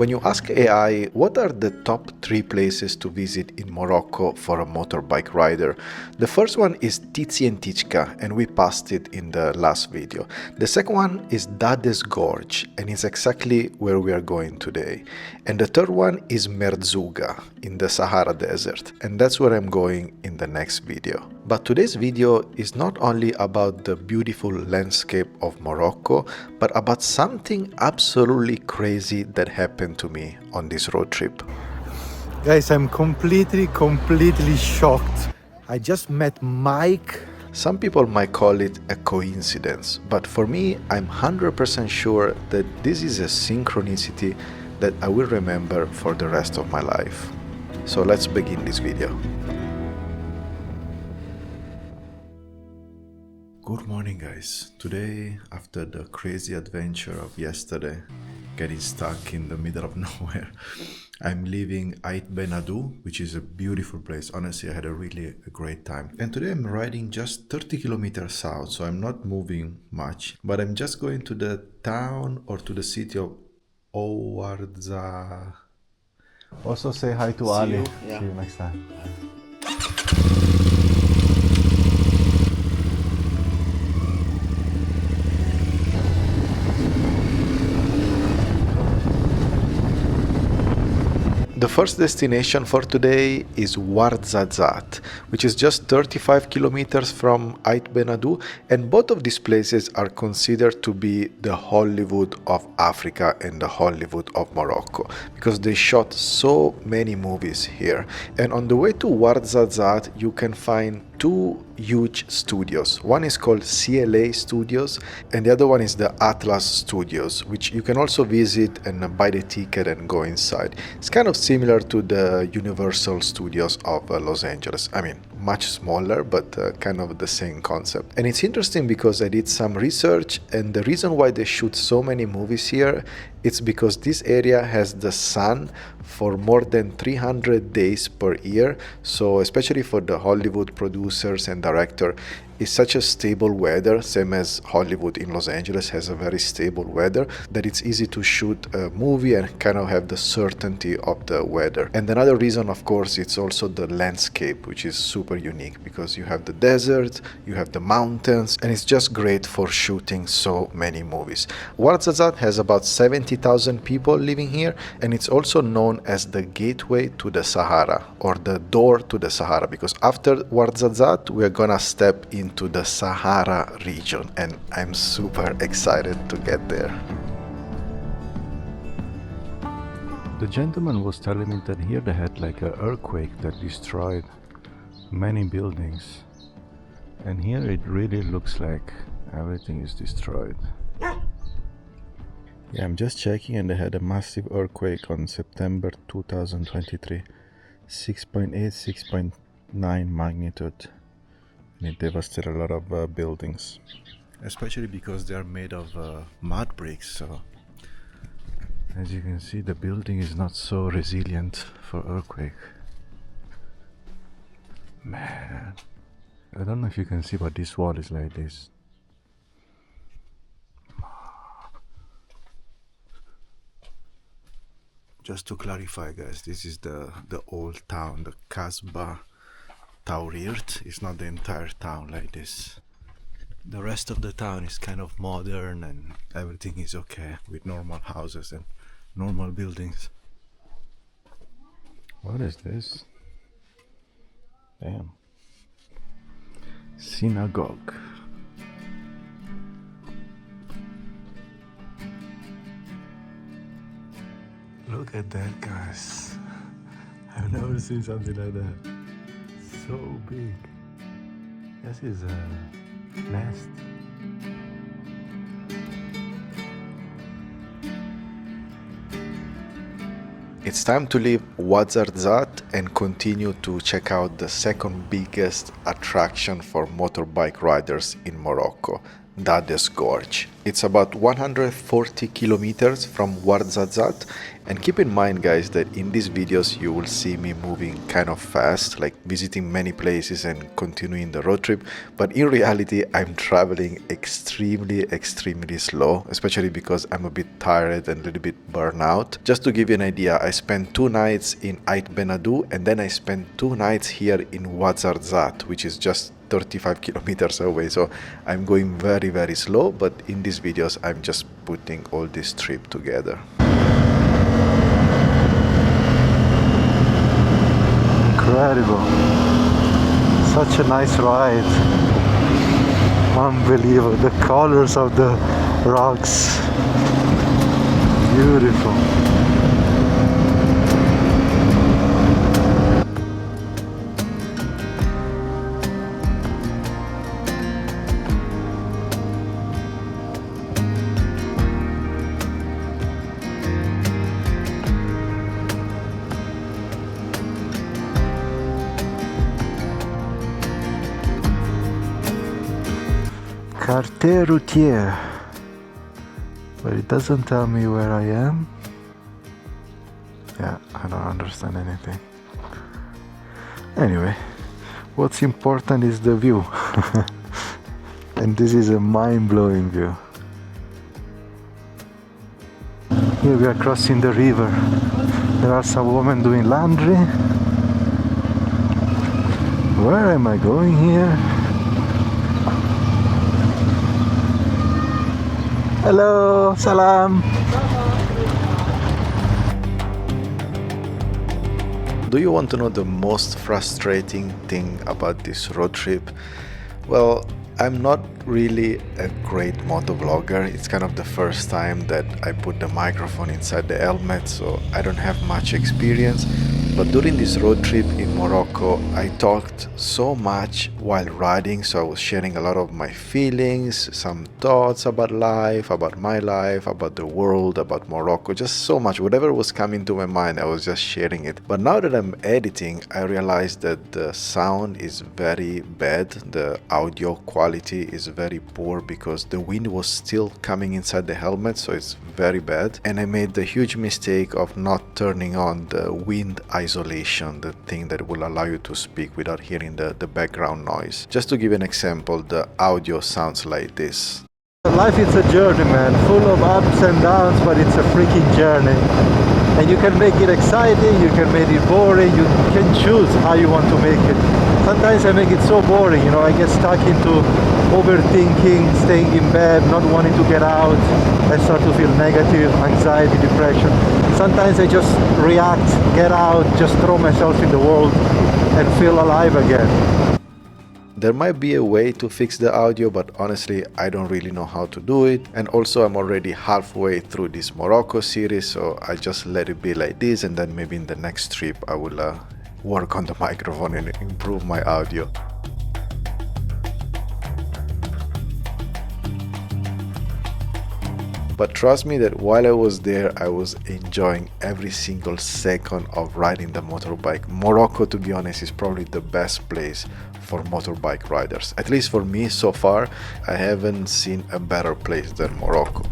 When you ask AI what are the top 3 places to visit in Morocco for a motorbike rider, the first one is Tizi and Tichka, and we passed it in the last video. The second one is Dadès Gorges, and it's exactly where we are going today. And the third one is Merzouga in the Sahara Desert, and that's where I'm going in the next video. But today's video is not only about the beautiful landscape of Morocco, but about something absolutely crazy that happened to me on this road trip. Guys, I'm completely shocked. I just met Mike. Some people might call it a coincidence, but for me, I'm 100% sure that this is a synchronicity that I will remember for the rest of my life. So let's begin this video. Good morning, guys. Today, after the crazy adventure of yesterday, getting stuck in the middle of nowhere, I'm leaving Ep.8, which is a beautiful place. Honestly, I had a really great time. And today I'm riding just 30 kilometers south, so I'm not moving much, but I'm just going to the town or to the city of Ouarzazate. Also say hi to Ali. Yeah. See you next time. The first destination for today is Ouarzazate, which is just 35 kilometers from Ep.8, and both of these places are considered to be the Hollywood of Africa and the Hollywood of Morocco, because they shot so many movies here. And on the way to Ouarzazate, you can find two huge studios. One is called CLA Studios, and the other one is the Atlas Studios, which you can also visit and buy the ticket and go inside. It's kind of similar to the Universal Studios of Los Angeles. I mean, much smaller, but kind of the same concept. And it's interesting because I did some research, and the reason why they shoot so many movies here, it's because this area has the sun for more than 300 days per year. So especially for the Hollywood producers and director, it's such a stable weather, same as Hollywood in Los Angeles has a very stable weather, that it's easy to shoot a movie and kind of have the certainty of the weather. And another reason, of course, it's also the landscape, which is super unique because you have the desert, you have the mountains, and it's just great for shooting so many movies. Ouarzazate has about 70,000 people living here, and it's also known as the gateway to the Sahara, or the door to the Sahara, because after Ouarzazate we're gonna step into the Sahara region, and I'm super excited to get there. The gentleman was telling me that here they had like an earthquake that destroyed many buildings, and here it really looks like everything is destroyed. Yeah, I'm just checking, and they had a massive earthquake on September 2023, 6.8, 6.9 magnitude, and it devastated a lot of buildings, especially because they are made of mud bricks. So as you can see, the building is not so resilient for earthquake. Man, I don't know if you can see, but this wall is like this. Just to clarify, guys, this is the old town, the Kasbah Taurirt. It's not the entire town like this. The rest of the town is kind of modern and everything is okay with normal houses and normal buildings. What is this? Damn. Synagogue. Look at that, guys. I've never seen something like that. So big. This is a nest. It's time to leave Ouarzazate and continue to check out the second biggest attraction for motorbike riders in Morocco, Dadès Gorge. It's about 140 kilometers from Ouarzazate, and keep in mind guys that in these videos you will see me moving kind of fast, like visiting many places and continuing the road trip, but in reality I'm traveling extremely slow, especially because I'm a bit tired and a little bit burnt out. Just to give you an idea, I spent 2 nights in Ep.8 and then I spent 2 nights here in Ouarzazate, which is just 35 kilometers away, so I'm going very slow, but in these videos I'm just putting all this trip together. Incredible. Such a nice ride. Unbelievable. The colors of the rocks. Beautiful. Carte routière, but it doesn't tell me where I am. Yeah, I don't understand anything. Anyway, what's important is the view. And this is a mind-blowing view. Here we are crossing the river. There are some women doing laundry. Where am I going here? Hello, salam. Do you want to know the most frustrating thing about this road trip? Well, I'm not really a great motovlogger. It's kind of the first time that I put the microphone inside the helmet, so I don't have much experience. But during this road trip in Morocco, I talked so much while riding, so I was sharing a lot of my feelings, some thoughts about life, about my life, about the world, about Morocco, just so much. Whatever was coming to my mind, I was just sharing it. But now that I'm editing, I realized that the sound is very bad. The audio quality is very poor because the wind was still coming inside the helmet, so it's very bad. And I made the huge mistake of not turning on the wind isolation, the thing that will allow you to speak without hearing the background noise. Just to give an example, the audio sounds like this. Life is a journey, man, full of ups and downs, but it's a freaking journey. And you can make it exciting, you can make it boring, you can choose how you want to make it. Sometimes I make it so boring, you know, I get stuck into overthinking, staying in bed, not wanting to get out. I start to feel negative, anxiety, depression. Sometimes I just react, get out, just throw myself in the world and feel alive again. There might be a way to fix the audio, but honestly, I don't really know how to do it. And also, I'm already halfway through this Morocco series, so I just let it be like this, and then maybe in the next trip I will work on the microphone and improve my audio. But trust me that while I was there, I was enjoying every single second of riding the motorbike. Morocco, to be honest, is probably the best place for motorbike riders. At least for me so far, I haven't seen a better place than Morocco.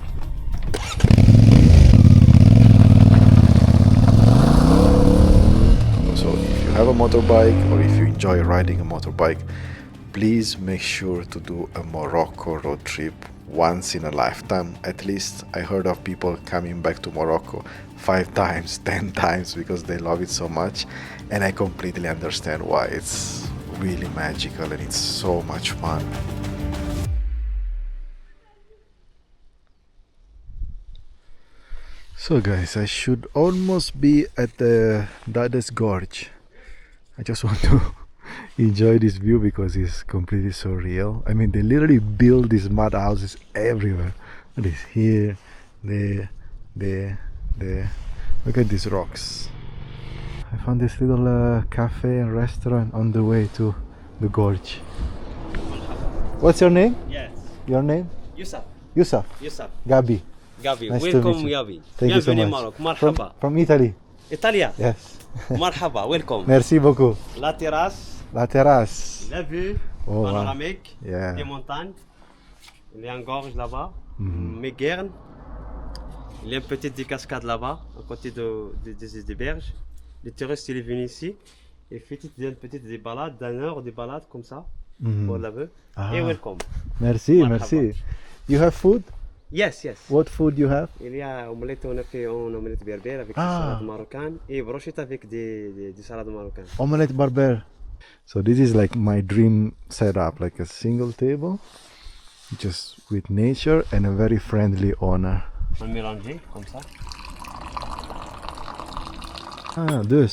So if you have a motorbike or if you enjoy riding a motorbike, please make sure to do a Morocco road trip once in a lifetime. At least I heard of people coming back to Morocco 5 times, 10 times because they love it so much, and I completely understand why. It's really magical and it's so much fun. So guys, I should almost be at the Dadès Gorges. I just want to enjoy this view because it's completely surreal. I mean, they literally build these mud houses everywhere. It is here, there, there, there. Look at these rocks. I found this little cafe and restaurant on the way to the gorge. What's your name? Yes. Your name? Yusuf. Yusuf. Yusuf. Gabi. Gabi. Nice to Welcome, meet you. Gabi. Thank you so Bienvenue, much. Morocco. Marhaba. From Italy. Italia. Yes. Marhaba. Welcome. Merci beaucoup. La terrasse. La terrasse. La vue. Oh, wow. Panoramique. Yeah. Des montagnes. Il y a une gorge là-bas, Méguerne. Il y a une petite cascade là-bas, à côté des berges. Les touristes, ils viennent ici. Et une petite des balades, d'une heure, des balades comme ça, pour la vue. Et welcome. Merci, Marhaba. merci. You have food? Yes, yes. What food you have? Il y a omelette, on a fait une omelette berbère avec des salades marocaines et brochette avec des salades marocaines. Omelette barber. So this is like my dream setup, like a single table, just with nature and a very friendly owner. On mélange comme ça. Ah, deux.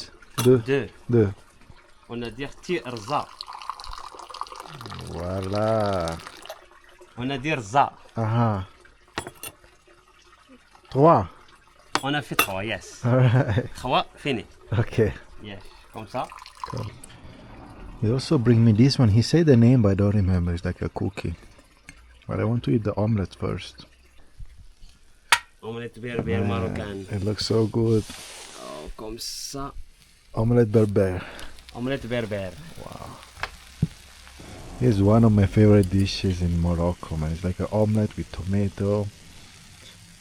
On a dit tirza. Voilà. On a dit za. Aha. Trois. On a fait 3, yes. Alright. 3, fini. Okay. Yes, comme ça. He also bring me this one. He said the name, but I don't remember. It's like a cookie. But I want to eat the omelette first. Omelette berbère marocaine. It looks so good. Oh, comme ça. Omelette berber. Omelette berbère. It's one of my favorite dishes in Morocco, man. It's like an omelette with tomato,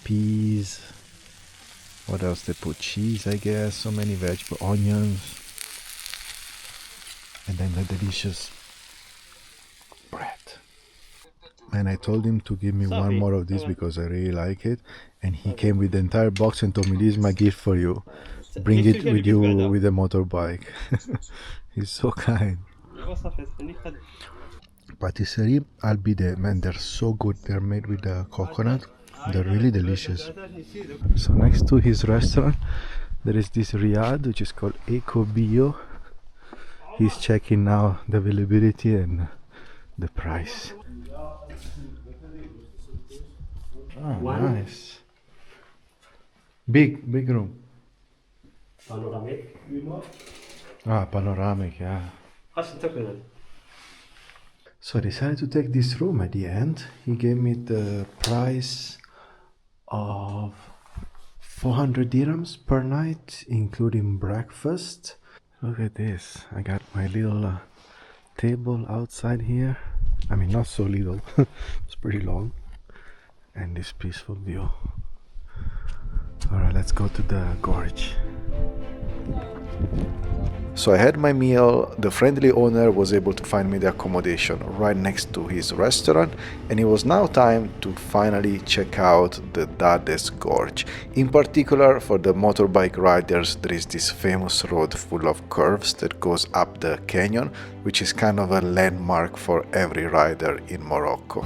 peas. What else they put? Cheese, I guess. So many vegetables, onions. And then the delicious bread. And I told him to give me one more of this because I really like it. And he came with the entire box and told me, this is my gift for you. Bring it with you with a motorbike. He's so kind. Patisserie Albide, man, they're so good. They're made with the coconut. They're really delicious. So next to his restaurant, there is this riad which is called Eco Bio. He's checking now the availability and the price. Oh, nice. Big room. Panoramique. Panoramic, yeah. So I decided to take this room at the end. He gave me the price of 400 dirhams per night, including breakfast. Look at this. I got my little table outside here. I mean, not so little. It's pretty long. And this peaceful view. Alright, let's go to the gorge. So I had my meal. The friendly owner was able to find me the accommodation right next to his restaurant, and it was now time to finally check out the Dadès Gorge. In particular, for the motorbike riders, there is this famous road full of curves that goes up the canyon, which is kind of a landmark for every rider in Morocco.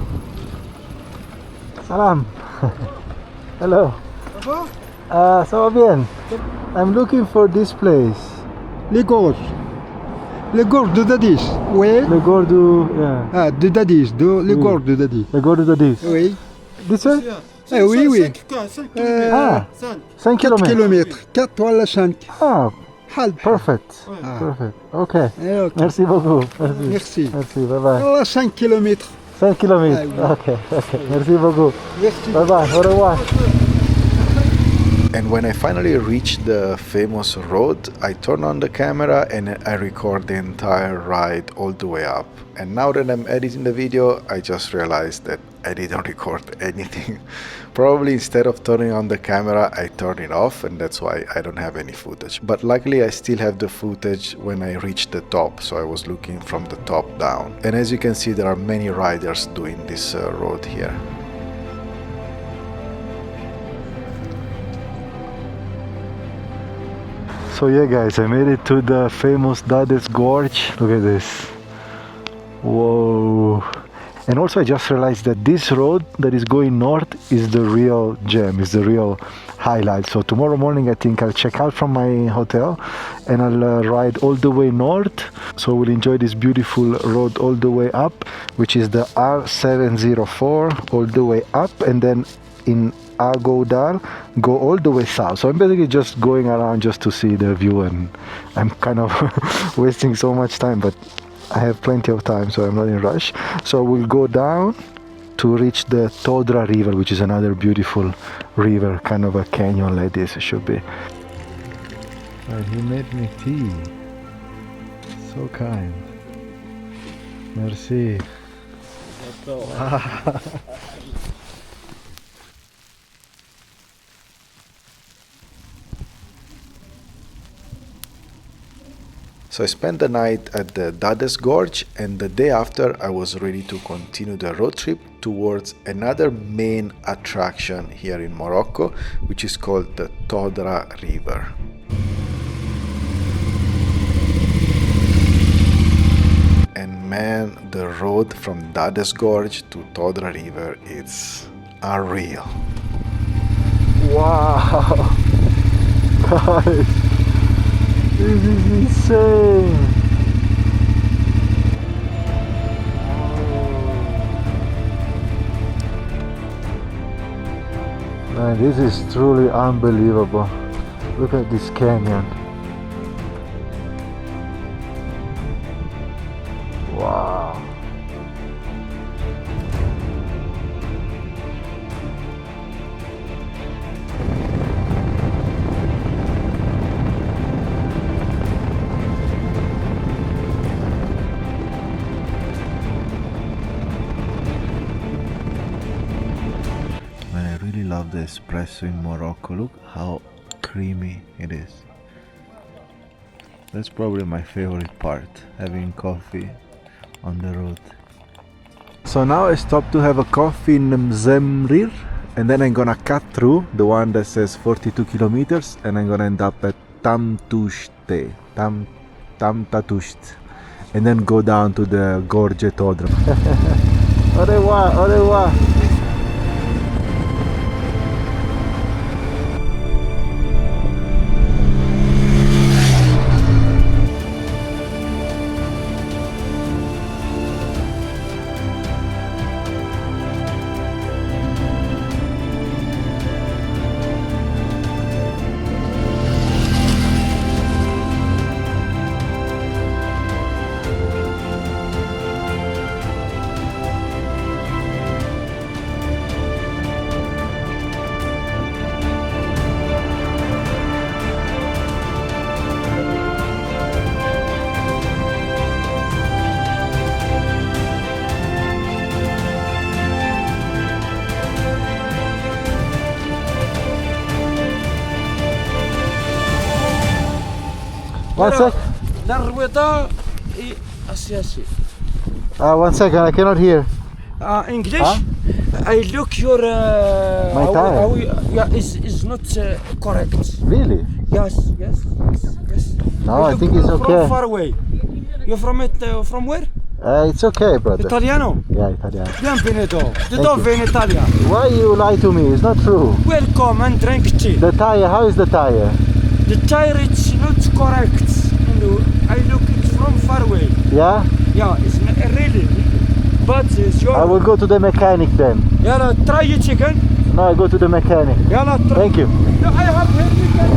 Salam. Hello. Ça va bien? I'm looking for this place. Les gorges. Les gorges de Dadès. Oui. Le gorge de... Yeah. Ah, de Dadès. Les Oui. gorges de Dadès. Le gorge de Dadès. Oui. This way? Ah, oui, oui. 5 4 km. kilomètres. 4 ولا 5. Ah, حل. perfect. Ah. Perfect. Okay. Ok. Merci beaucoup. Merci. Merci, bye bye. والله 5 kilomètres. 5 km. Ah, Okay. Merci beaucoup. Merci. Bye bye. Au revoir. And when I finally reached the famous road, I turn on the camera and I record the entire ride all the way up. And now that I'm editing the video, I just realized that I didn't record anything. Probably instead of turning on the camera, I turned it off, and that's why I don't have any footage. But luckily I still have the footage when I reached the top, so I was looking from the top down. And as you can see, there are many riders doing this road here. So yeah guys, I made it to the famous Dadès Gorge. Look at this. Whoa. And also I just realized that this road that is going north is the real gem, is the real highlight. So tomorrow morning I think I'll check out from my hotel and I'll ride all the way north. So we'll enjoy this beautiful road all the way up, which is the R704 all the way up, and then in Agodar go all the way south. So I'm basically just going around just to see the view, and I'm kind of wasting so much time, but I have plenty of time, so I'm not in a rush. So we'll go down to reach the Todra River, which is another beautiful river, kind of a canyon like this it should be. And he made me tea. So kind. Merci. So I spent the night at the Dadès Gorge, and the day after I was ready to continue the road trip towards another main attraction here in Morocco, which is called the Todra River. And man, the road from Dadès Gorge to Todra River, it's unreal. Wow! Guys, this is insane! Man, this is truly unbelievable. Look at this canyon. Wow. Man, I really love the espresso in Morocco. Look how creamy it is. That's probably my favorite part, having coffee on the road. So now I stopped to have a coffee in Mzemrir, and then I'm gonna cut through the one that says 42 kilometers, and I'm gonna end up at Tamtushte, Tamtatusht, and then go down to the Gorge Todra. Au revoir, au revoir. One sec. One second, I cannot hear. English? Huh? I look your My tire? yeah, is not correct. Really? Yes. No, I look think it's from okay. far away. You're from where? It's okay, brother. Italiano? Yeah, Italiano. Bienvenuto. you. Dove in Italia? Why you lie to me? It's not true. Welcome and drink tea. The tire, how is the tire? The tire is not correct. I look it from far away. Yeah? Yeah, it's not, really. But it's your... I will go to the mechanic then. Yalla, try your chicken. No, I go to the mechanic. Yalla, try. Thank you. I have here chicken.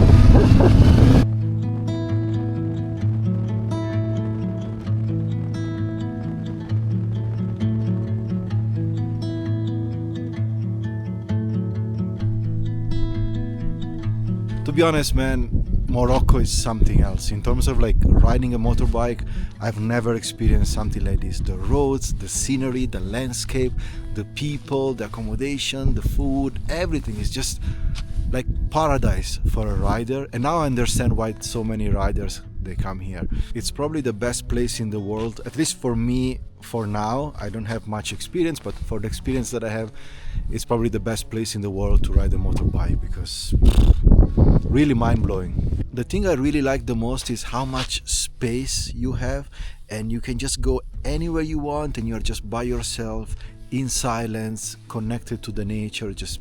To be honest, man, Morocco is something else. In terms of like riding a motorbike, I've never experienced something like this. The roads, the scenery, the landscape, the people, the accommodation, the food, everything is just like paradise for a rider. And now I understand why so many riders, they come here. It's probably the best place in the world, at least for me. For now, I don't have much experience, but for the experience that I have, it's probably the best place in the world to ride a motorbike, because really mind-blowing. The thing I really like the most is how much space you have, and you can just go anywhere you want, and you're just by yourself in silence, connected to the nature. Just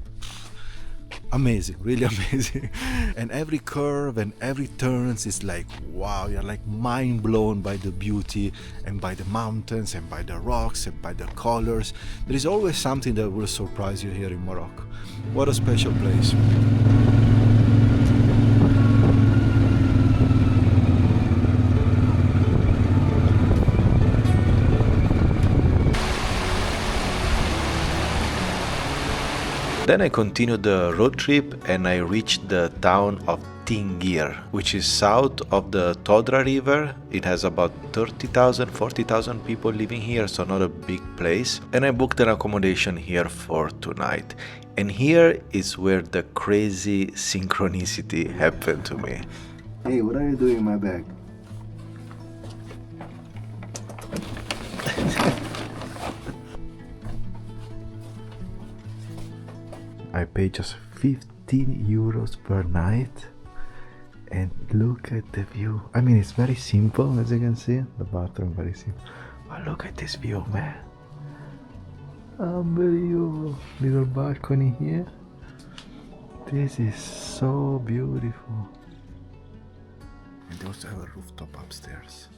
amazing, really amazing. And every curve and every turns is like, wow, you're like mind blown by the beauty and by the mountains and by the rocks and by the colors. There is always something that will surprise you here in Morocco. What a special place. Then I continued the road trip and I reached the town of Lier, which is south of the Todra River. It has about 30,000, 40,000 people living here, so not a big place. And I booked an accommodation here for tonight. And here is where the crazy synchronicity happened to me. Hey, what are you doing in my bag? I paid just 15 euros per night. And look at the view. I mean, it's very simple, as you can see. The bathroom, very simple. But look at this view, man. Unbelievable. Little balcony here. This is so beautiful. And they also have a rooftop upstairs.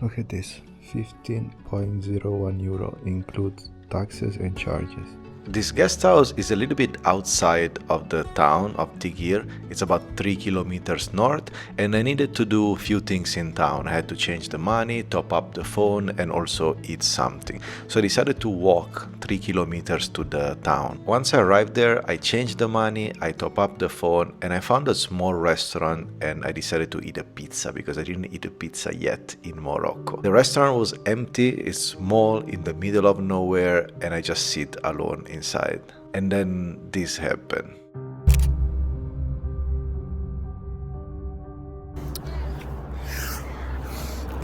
Look at this. 15.01 euro includes taxes and charges. This guest house is a little bit outside of the town of Lier. It's about 3 kilometers north, and I needed to do a few things in town. I had to change the money, top up the phone, and also eat something. So I decided to walk 3 kilometers to the town. Once I arrived there, I changed the money, I top up the phone, and I found a small restaurant, and I decided to eat a pizza because I didn't eat a pizza yet in Morocco. The restaurant was empty, it's small, in the middle of nowhere, and I just sit alone inside. And then this happened.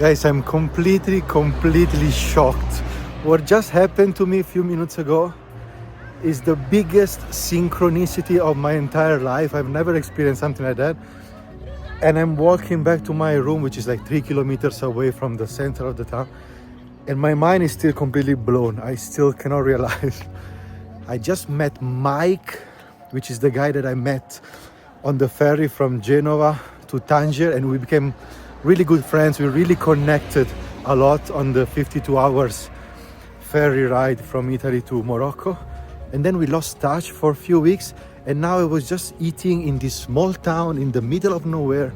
Guys, I'm completely shocked. What just happened to me a few minutes ago is the biggest synchronicity of my entire life. I've never experienced something like that. And I'm walking back to my room, which is like 3 kilometers away from the center of the town. And my mind is still completely blown. I still cannot realize. I just met Mike, which is the guy that I met on the ferry from Genova to Tangier, and we became really good friends. We really connected a lot on the 52 hours ferry ride from Italy to Morocco. And then we lost touch for a few weeks, and now I was just eating in this small town in the middle of nowhere,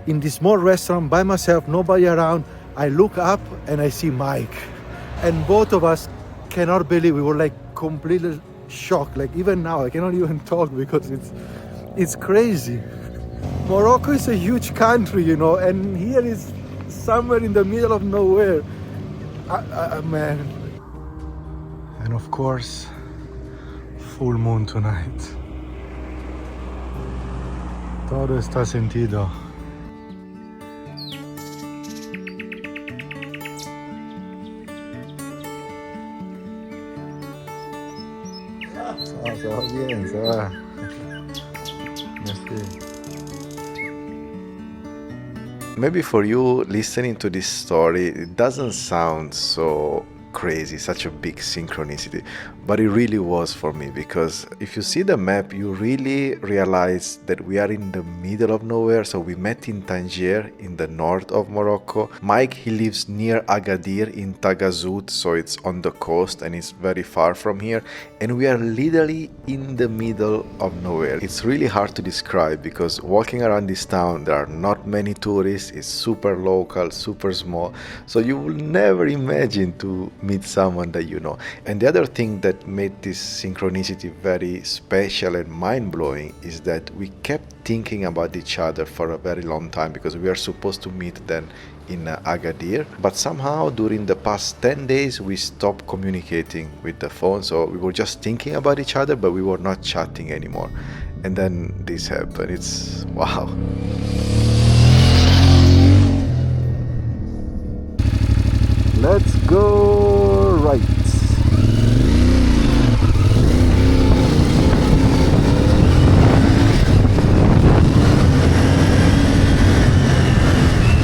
in this small restaurant by myself, nobody around. I look up and I see Mike, and both of us cannot believe. We were like completely shocked. Like even now I cannot even talk because it's crazy. Morocco is a huge country, you know, and here is somewhere in the middle of nowhere. Man. And of course, full moon tonight. Todo está sentido. Ça va bien, ça va. Merci. Maybe for you listening to this story, it doesn't sound so crazy, such a big synchronicity, but it really was for me, because if you see the map, you really realize that we are in the middle of nowhere. So we met in Tangier in the north of Morocco. Mike, he lives near Agadir in Tagazout, so it's on the coast and it's very far from here, and we are literally in the middle of nowhere. It's really hard to describe because walking around this town, there are not many tourists. It's super local, super small, so you will never imagine to meet someone that you know. And the other thing that made this synchronicity very special and mind-blowing is that we kept thinking about each other for a very long time, because we are supposed to meet then in Agadir, but somehow during the past 10 days we stopped communicating with the phone. So we were just thinking about each other, but we were not chatting anymore. And then this happened. It's wow. Let's go right.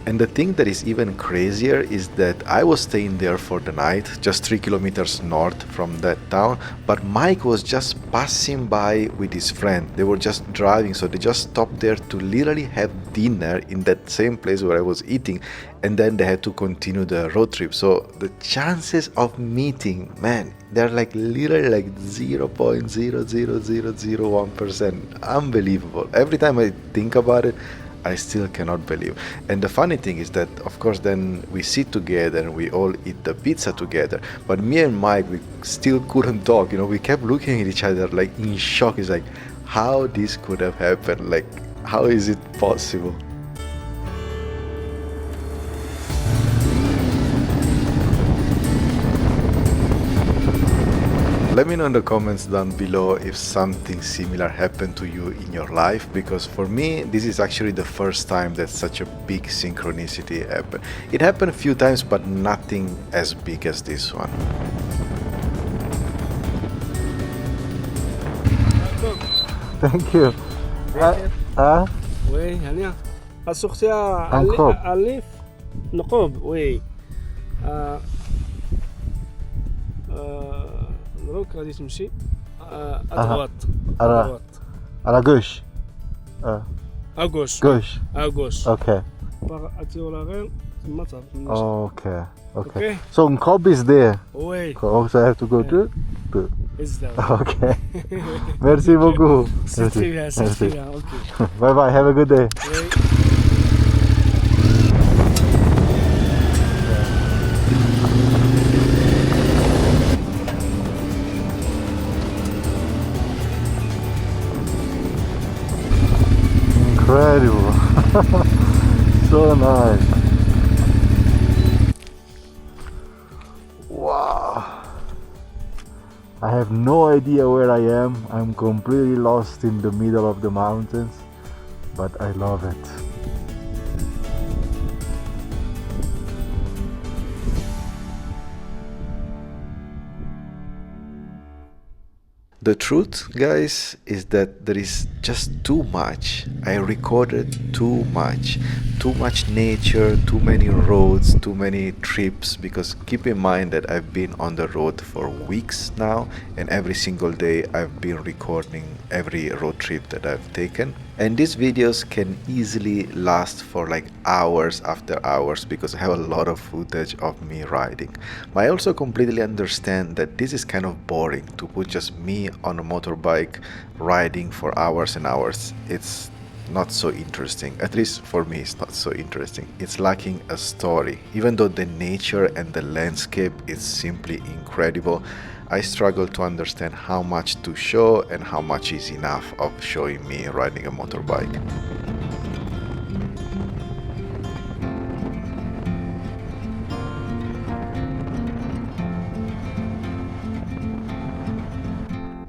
And the thing that is even crazier is that I was staying there for the night, just 3 kilometers north from that town, but Mike was just passing by with his friend. They were just driving, so they just stopped there to literally have dinner in that same place where I was eating, and then they had to continue the road trip. So the chances of meeting, man, they're like literally like 0.00001%. Unbelievable. Every time I think about it, I still cannot believe. And the funny thing is that, of course, then we sit together and we all eat the pizza together. But me and Mike, we still couldn't talk. You know, we kept looking at each other like in shock. It's like, how this could have happened? Like, How is it possible? Let me know in the comments down below if something similar happened to you in your life, because for me this is actually the first time that such a big synchronicity happened. It happened a few times, but nothing as big as this one. Thank you. Oui, هنيا. السوختي نقوب. أليف نقوب وي. دروك غادي تمشي أدغوط. على gauche. أغوش. Gauche. أغوش. Okay. أتي ولا غير تما تعرف. Okay. Okay. So Nkob is there. Oui. Also I have to go to. Is that? Okay. Merci beaucoup. C'est très bien, c'est très bien. Okay. Bye bye. Have a good day. Oui. Incredible. So nice. Wow. I have no idea where I am. I'm completely lost in the middle of the mountains, but I love it. The truth, guys, is that there is just too much. I recorded too much nature, too many roads, too many trips, because keep in mind that I've been on the road for weeks now, and every single day I've been recording every road trip that I've taken. And these videos can easily last for like hours after hours, because I have a lot of footage of me riding. But I also completely understand that this is kind of boring to put just me on a motorbike riding for hours and hours. It's not so interesting. At least for me, it's not so interesting. It's lacking a story. Even though the nature and the landscape is simply incredible, I struggle to understand how much to show and how much is enough of showing me riding a motorbike.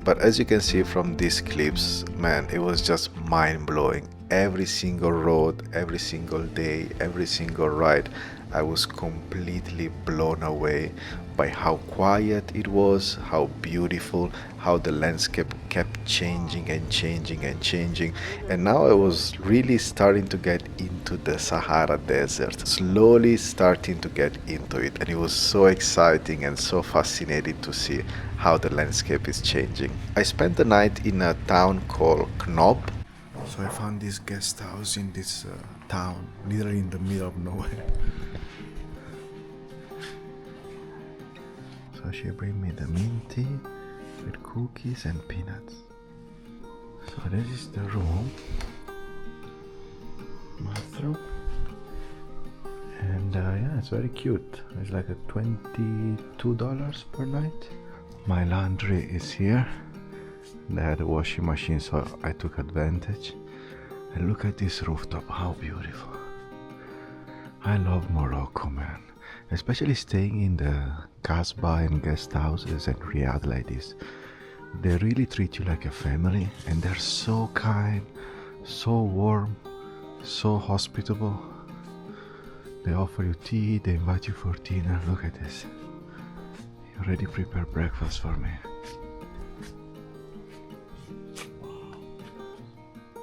But as you can see from these clips, man, it was just mind-blowing. Every single road, every single day, every single ride, I was completely blown away by how quiet it was, how beautiful, how the landscape kept changing and changing and changing. And now I was really starting to get into the Sahara Desert, slowly starting to get into it. And it was so exciting and so fascinating to see how the landscape is changing. I spent the night in a town called Knob. So I found this guest house in this town, literally in the middle of nowhere. So she bring me the mint tea with cookies and peanuts. So this is the room, bathroom, and yeah, it's very cute. It's like a $22 per night. My laundry is here. They had a washing machine, so I took advantage. And look at this rooftop, how beautiful. I love Morocco, man. Especially staying in the Casbah and guest houses and Riyadh like this. They really treat you like a family, and they're so kind, so warm, so hospitable. They offer you tea, they invite you for dinner. Look at this. You already prepared breakfast for me.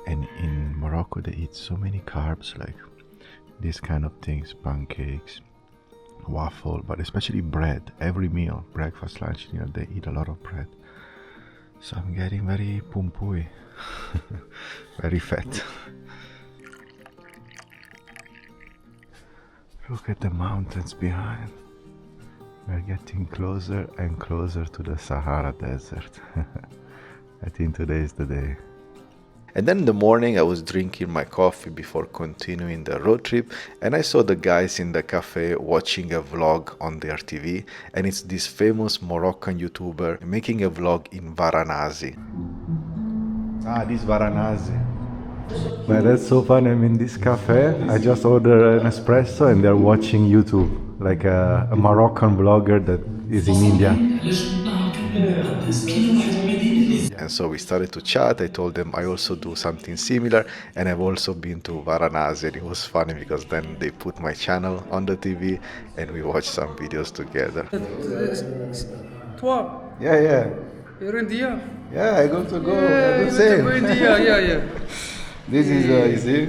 And in Morocco they eat so many carbs, like these kind of things, pancakes, waffle, but especially bread. Every meal, breakfast, lunch, dinner, they eat a lot of bread. So I'm getting very pumpui, very fat. Look at the mountains behind. We're getting closer and closer to the Sahara Desert. I think today is the day. And then in the morning I was drinking my coffee before continuing the road trip, and I saw the guys in the cafe watching a vlog on their TV, and it's this famous Moroccan YouTuber making a vlog in Varanasi. Ah, this Varanasi. Man, that's so fun. I'm in this cafe. I just ordered an espresso and they're watching YouTube, like a Moroccan vlogger that is in India. And so we started to chat. I told them I also do something similar, and I've also been to Varanasi, and it was funny because then they put my channel on the TV and we watched some videos together. Toi, Yeah. you're India. Yeah, I got to go. Yeah, you to go India. Yeah. This is, you see?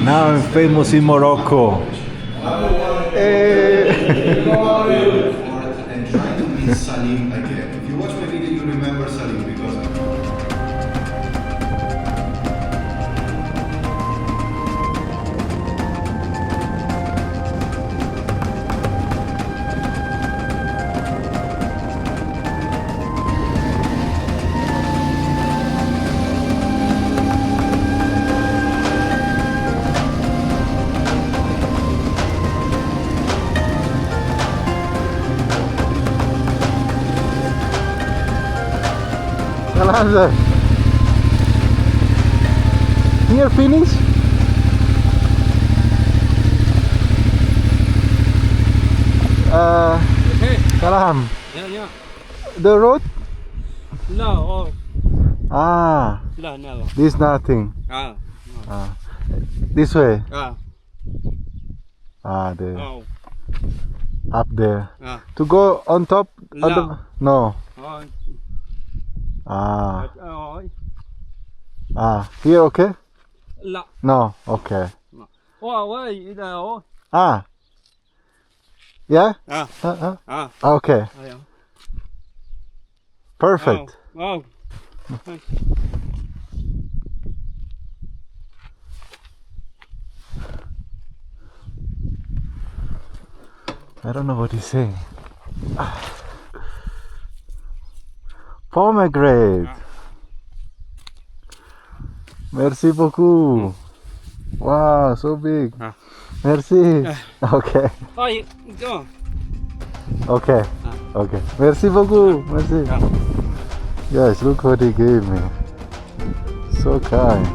Now I'm famous in Morocco. And try to meet Salim again. If you watch my video, you remember Salim because Alonso. Here finish? Okay. Salam. Yeah. The road? No. Ah, No. this nothing. Ah. This way. Ah. The Oh. up there. Ah. To go on top? No. No. Oh. Here okay? La. No, okay. Oh, wait. No. Yeah? Ah. Okay. Yeah. Perfect. Oh. I don't know what he's saying. Pomegranate. Merci beaucoup. Wow, so big. Merci. Okay. Oh, go. Okay. Okay. Merci beaucoup. Merci. Guys, look what he gave me. So kind.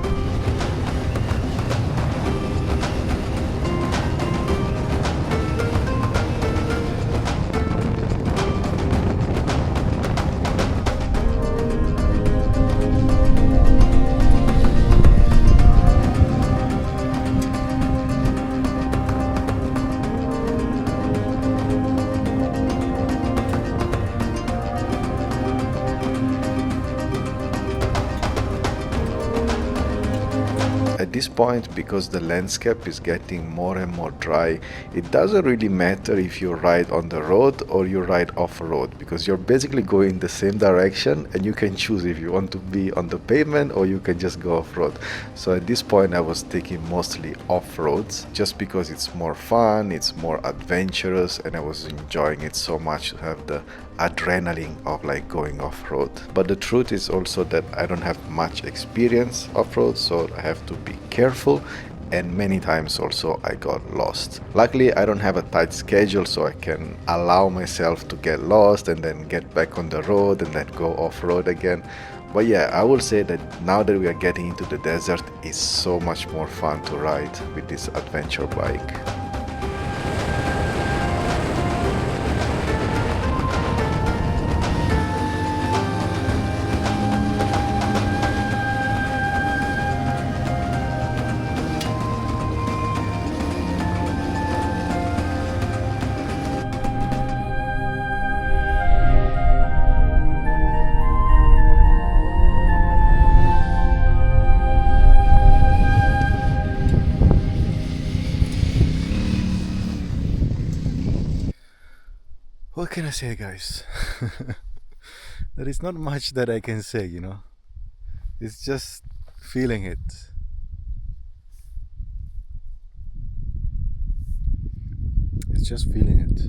At this point, because the landscape is getting more and more dry, it doesn't really matter if you ride on the road or you ride off-road, because you're basically going the same direction and you can choose if you want to be on the pavement or you can just go off-road. So at this point I was taking mostly off-roads just because it's more fun, it's more adventurous, and I was enjoying it so much to have the adrenaline of like going off-road. But the truth is also that I don't have much experience off-road, so I have to be careful, and many times also I got lost. Luckily I don't have a tight schedule, so I can allow myself to get lost and then get back on the road and then go off-road again. But yeah, I will say that now that we are getting into the desert, it's so much more fun to ride with this adventure bike. What can I say, guys? There is not much that I can say, you know. It's just feeling it. It's just feeling it.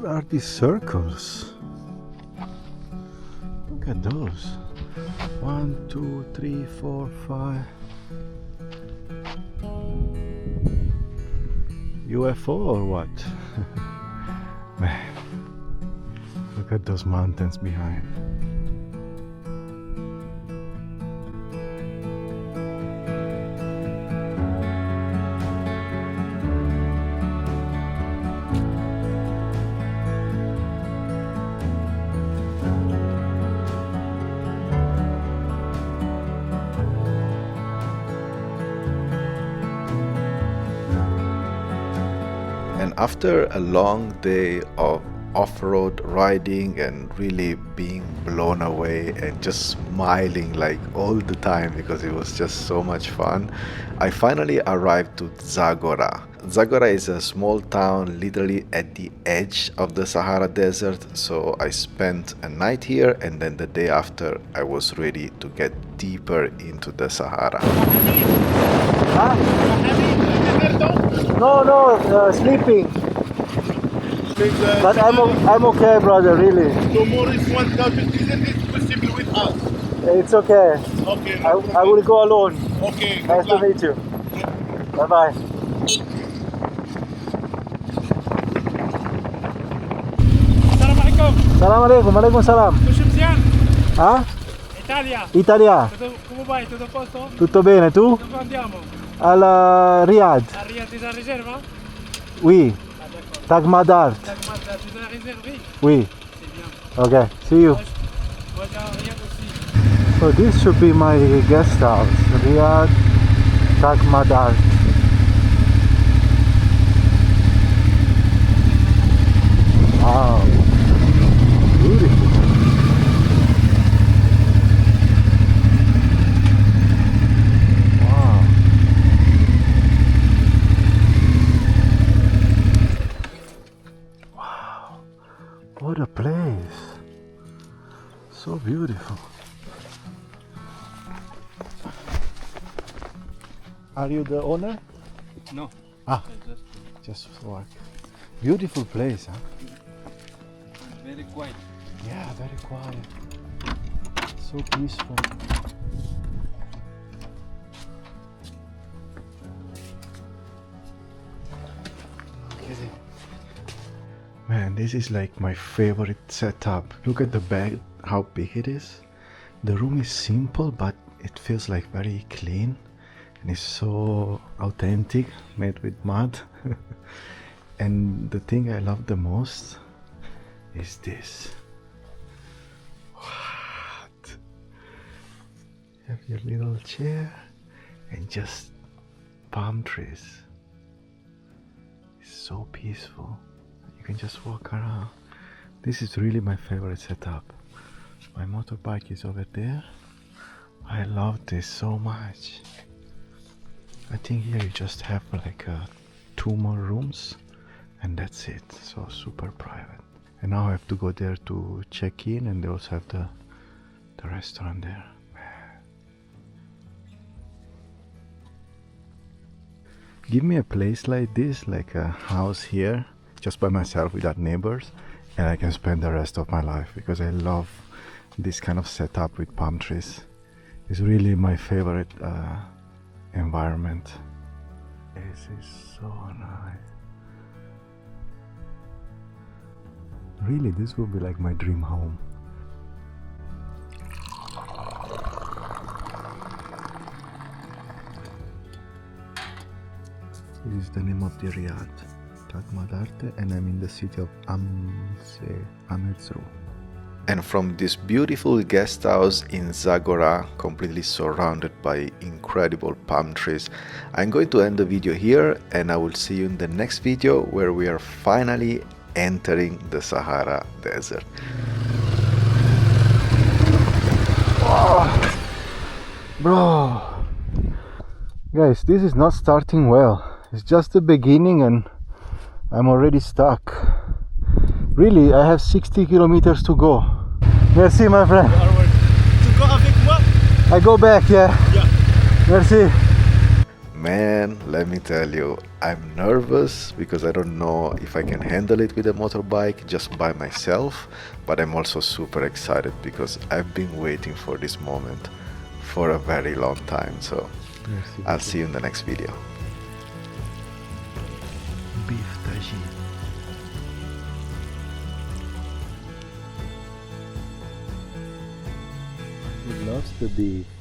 are these circles? Look at those. 1, 2, 3, 4, 5. UFO or what? Man, look at those mountains behind. And after a long day of off-road riding and really being blown away and just smiling like all the time because it was just so much fun, I finally arrived to Zagora. Zagora is a small town literally at the edge of the Sahara Desert, so I spent a night here and then the day after I was ready to get deeper into the Sahara. No, sleeping. But I'm okay, brother, really. So Maurice 1000 is possible with us. It's okay. Okay. I will go alone. Okay. Nice to meet you. Bye-bye. Salam alaikum, alaikum salam. Ah? Italia. Italia. Come vai? Tutto a posto? Tutto bene, tu? Dove andiamo? Al Riyadh. A Riyadh ti riserva? Oui. Ah d'accord. Tag Madart. Tu te la réservé? Oui. C'est bien. Okay, see you. Moi j'ai un Riyadh aussi. So this should be my guest house. Riyadh Tag Madart. Wow. Beautiful. Wow. Wow. What a place. So beautiful. Are you the owner? No. Ah, just work. Beautiful place, huh? Very quiet. Yeah, very quiet. So peaceful. Okay. Man, this is like my favorite setup. Look at the bed, how big it is. The room is simple, but it feels like very clean. And it's so authentic, made with mud. And the thing I love the most is this. What? You have your little chair and just palm trees. It's so peaceful. You can just walk around. This is really my favorite setup. My motorbike is over there. I love this so much. I think here you just have like 2 more rooms and that's it. So super private. And now I have to go there to check in, and they also have the restaurant there. Man. Give me a place like this, like a house here, just by myself without neighbors, and I can spend the rest of my life because I love this kind of setup with palm trees. It's really my favorite environment. This is so nice. Really, this will be like my dream home. This is the name of the Riyadh, Tag Madarte, and I'm in the city of Amerzru. And from this beautiful guest house in Zagora, completely surrounded by incredible palm trees, I'm going to end the video here, and I will see you in the next video where we are finally entering the Sahara Desert. Oh, bro, guys, this is not starting well. It's just the beginning and I'm already stuck. Really, I have 60 kilometers to go. Merci, my friend. Tu go avec moi? I go back, yeah. Yeah. Merci. Man, let me tell you, I'm nervous because I don't know if I can handle it with a motorbike just by myself, but I'm also super excited because I've been waiting for this moment for a very long time. So I'll see you in the next video. Beef tagine. He loves the beef.